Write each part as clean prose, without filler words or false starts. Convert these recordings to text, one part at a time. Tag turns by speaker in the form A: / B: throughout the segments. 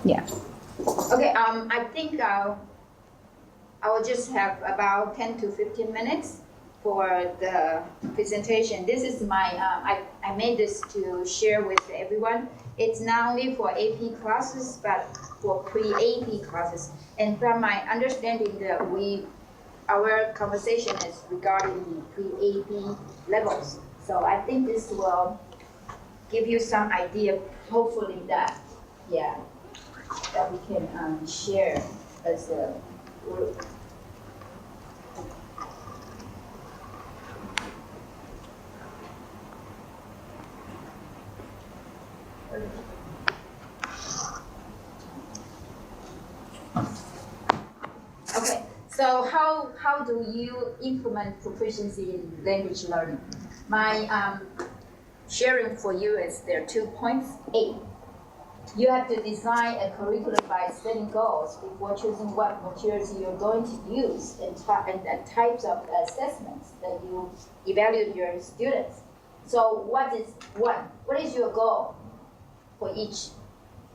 A: Yeah.
B: Okay, I think I will just have about 10 to 15 minutes for the presentation. This is my, I made this to share with everyone. It's not only for AP classes, but for pre-AP classes. And from my understanding that our conversation is regarding the pre-AP levels. So I think this will give you some idea, hopefully that, yeah, that we can share as a group. Okay, so how do you implement proficiency in language learning? My sharing for you is there are 2 points. A, you have to design a curriculum by setting goals before choosing what materials you're going to use and the types of assessments that you evaluate your students. So what is your goal for each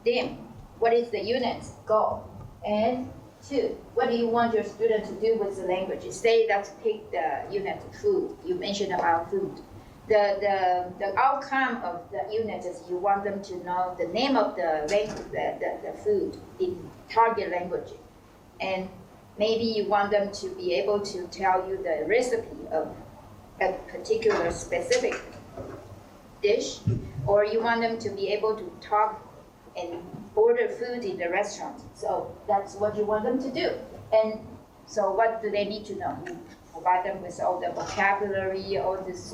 B: theme? What is the unit goal? And 2, what do you want your student to do with the language? Say let's take the unit food. You mentioned about food. The outcome of the unit is you want them to know the name of the food in target language. And maybe you want them to be able to tell you the recipe of a particular specific dish, or you want them to be able to talk and order food in the restaurant. So that's what you want them to do. And so what do they need to know? You provide them with all the vocabulary, all this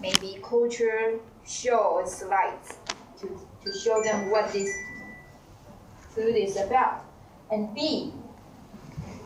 B: maybe culture show or slides to show them what this food is about. And B,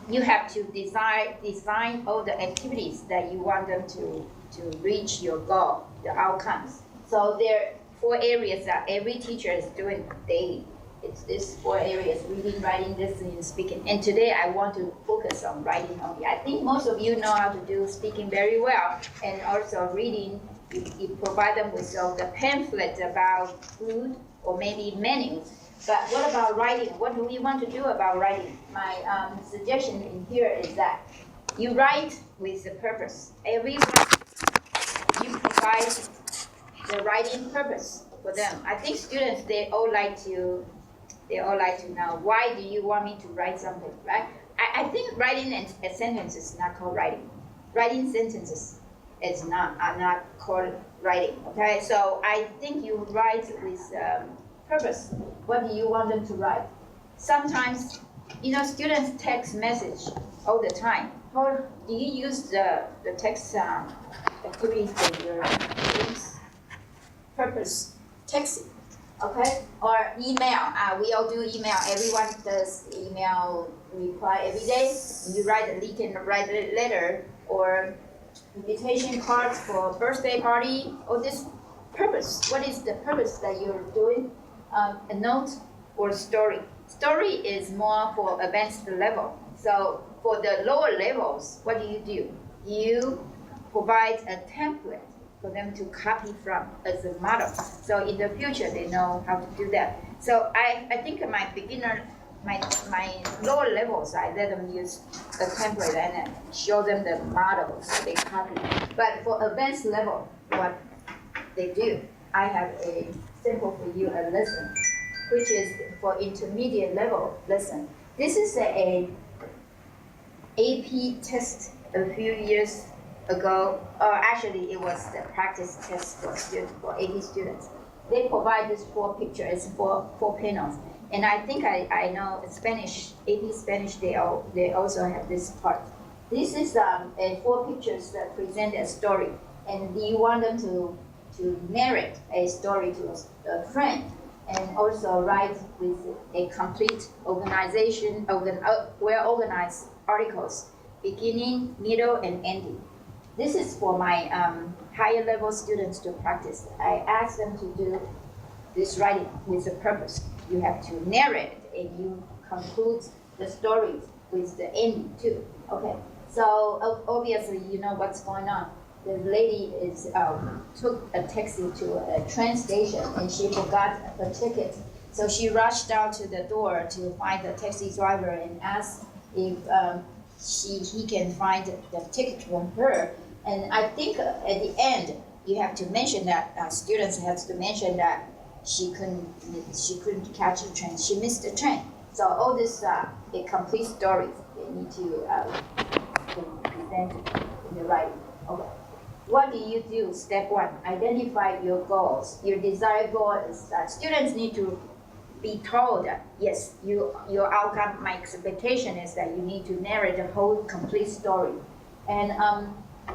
B: you have to design all the activities that you want them to reach your goal, the outcomes. So there are 4 areas that every teacher is doing daily. It's these 4 areas: reading, writing, listening, speaking. And today I want to focus on writing only. I think most of you know how to do speaking very well, and also reading. You provide them with all the pamphlets about food or maybe menus. But what about writing? What do we want to do about writing? My suggestion in here is that you write with a purpose. Everyone, you provide the writing purpose for them. I think students, they all like to know, why do you want me to write something, right? I think writing a sentence is not called writing. Writing sentences are not called writing, okay? So I think you write with purpose. What do you want them to write? Sometimes, students text message all the time. How do you use the text activities for your students? Purpose, texting, okay? Or email, we all do email. Everyone does email reply every day. You can write a letter or invitation cards for birthday party, or this purpose. What is the purpose that you're doing? A note or story. Story is more for advanced level. So for the lower levels, what do? You provide a template for them to copy from as a model. So in the future, they know how to do that. So I think my lower levels, I let them use the template and then show them the models so they copy. But for advanced level, what they do, I have a sample for you, a lesson, which is for intermediate level lesson. This is a AP test a few years ago, or actually it was the practice test for AP students. They provide this 4 pictures, 4 panels. And I think I know Spanish, AP Spanish, they also have this part. This is 4 pictures that present a story. And you want them to narrate a story to a friend, and also write with a complete organization, well-organized articles, beginning, middle, and ending. This is for my higher level students to practice. I ask them to do this writing with a purpose. You have to narrate it, and you conclude the story with the ending too. Okay, so obviously you know what's going on. The lady took a taxi to a train station, and she forgot her ticket So she rushed out to the door to find the taxi driver and asked if he can find the ticket from her. And I think at the end, you have to mention that students have to mention that she couldn't catch the train. She missed the train. So all this a complete story. They need to present in the writing. Okay. What do you do? Step 1, identify your goals. Your desired goal is that students need to be told that yes, your outcome, my expectation is that you need to narrate the whole complete story. And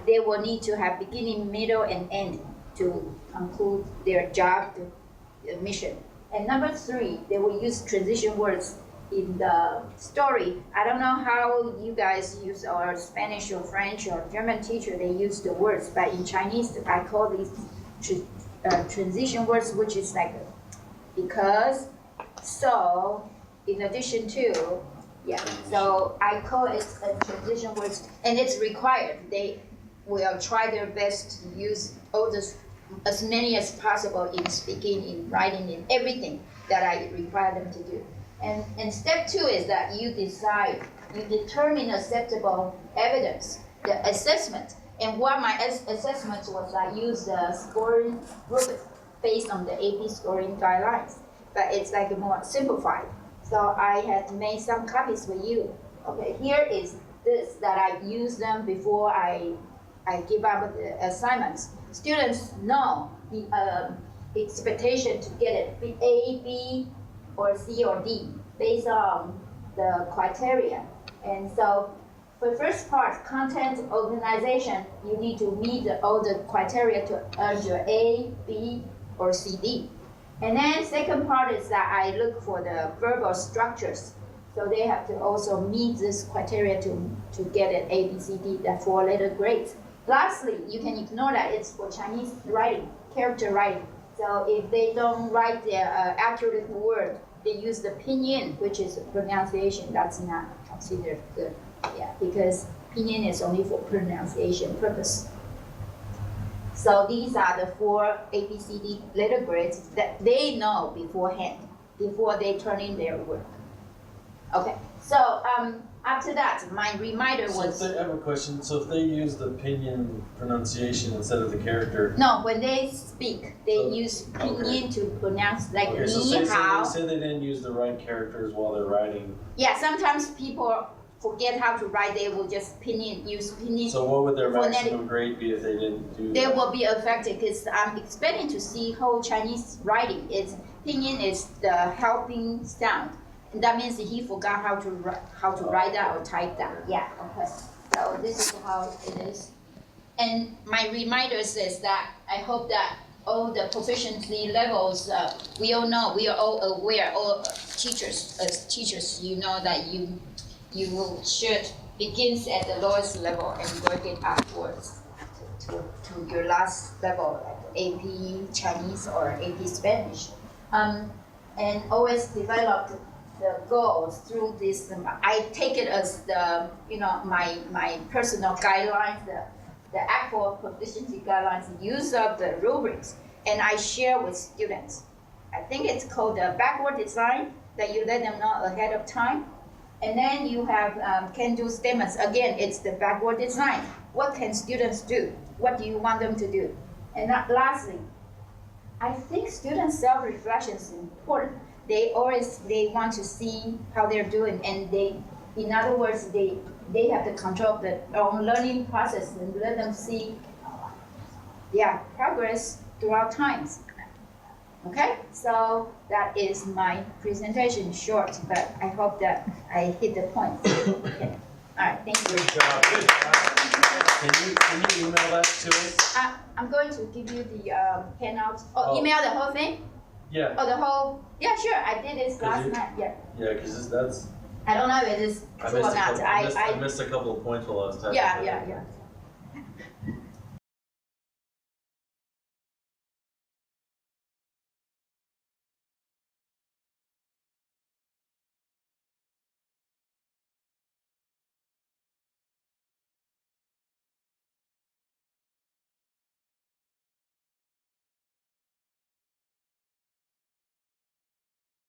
B: they will need to have beginning, middle, and end to conclude their job, the mission. And number 3, they will use transition words in the story. I don't know how you guys use, or Spanish or French or German teacher, they use the words, but in Chinese, I call these transition words, which is like because, so, in addition to, yeah. So I call it a transition words, and it's required. They will try their best to use all this, as many as possible in speaking, in writing, in everything that I require them to do. And step 2 is that you determine acceptable evidence, the assessment. And what my assessment was, I used the scoring rubric based on the AP scoring guidelines, but it's like more simplified. So I had made some copies for you. Okay, here is this that I use them before I give out the assignments. Students know the expectation to get it A, B, or C or D based on the criteria. And so for the first part, content organization, you need to meet all the criteria to earn your A, B, or C, D. And then second part is that I look for the verbal structures. So they have to also meet this criteria to get an A, B, C, D, the 4-letter grades. Lastly, you can ignore that it's for Chinese writing, character writing. So if they don't write the accurate word, they use the pinyin, which is pronunciation. That's not considered good, yeah, because pinyin is only for pronunciation purpose. So these are the 4 ABCD letter grades that they know beforehand, before they turn in their work. Okay, so after that, my reminder was...
A: So I have a question. So if they use the pinyin pronunciation instead of the character...
B: No, when they speak, they use pinyin to pronounce, like
A: okay, so say they didn't use the right characters while they're writing.
B: Yeah, sometimes people forget how to write, they will just use pinyin.
A: So what would their maximum grade be if they didn't do that?
B: They will be affected because I'm expecting to see how Chinese writing is. Pinyin is the helping sound. And that means he forgot how to write that or type that. Yeah, okay. So this is how it is. And my reminder says that I hope that all the proficiency levels, we all know, we are all aware, all teachers, as teachers, you know that you should begin at the lowest level and work it upwards to your last level, like AP Chinese or AP Spanish. And always develop the goals through this. I take it as the, my personal guidelines, the actual proficiency guidelines, use of the rubrics, and I share with students. I think it's called the backward design, that you let them know ahead of time. And then you have can-do statements. Again, it's the backward design. What can students do? What do you want them to do? And lastly, I think students' self-reflection is important. They want to see how they're doing, and in other words, they have the control of their own learning process and let them see, progress throughout times. Okay, so that is my presentation, short, but I hope that I hit the point. Okay. All right, thank you.
A: Good job. Can you email that to us?
B: I'm going to give you the handout. Email the whole thing?
A: Yeah.
B: Oh, the whole, yeah, sure, I did this last night, yeah.
A: Yeah, because that's...
B: I don't know if it is true or not.
A: I missed a couple of points while I was typing.
B: Yeah.